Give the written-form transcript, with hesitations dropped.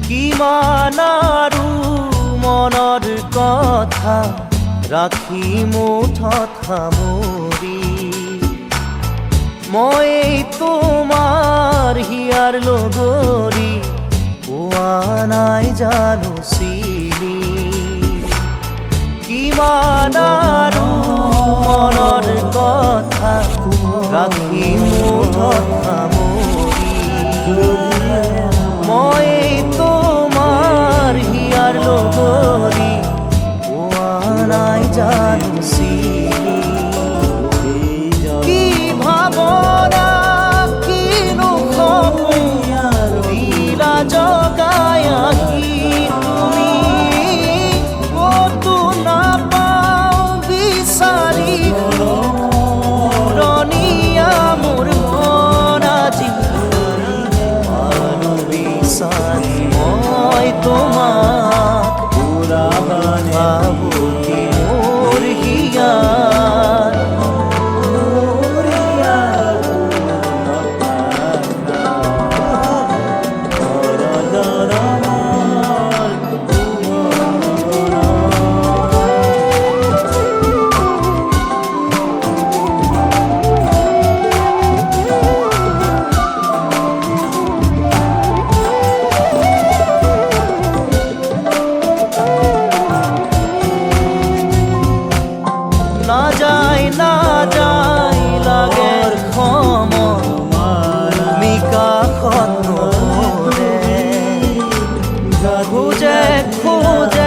কিমান আৰু মনৰ কথা ৰাখি মুঠত সামৰি মই তোমাৰ হিয়াৰ লগৰী পোৱা নাই জানো চিনি কিমান আৰু মনৰ কথা ৰাখি মুঠত সামৰি মই তোমার হিয়ার লগৰী পোৱা নাই জানো চিনি কি ভাৱনা কিনো দিলা জগাই আহি তুমি ক'তো নাপাওঁ বিচাৰি পুৰণীয়া মোৰ মন আজি বিচাৰি মই তোমাক ভাবোঁ কি মোৰ হিয়াৰ না যায় লাগেৰ সময় নিকাষত নপৰে খোজে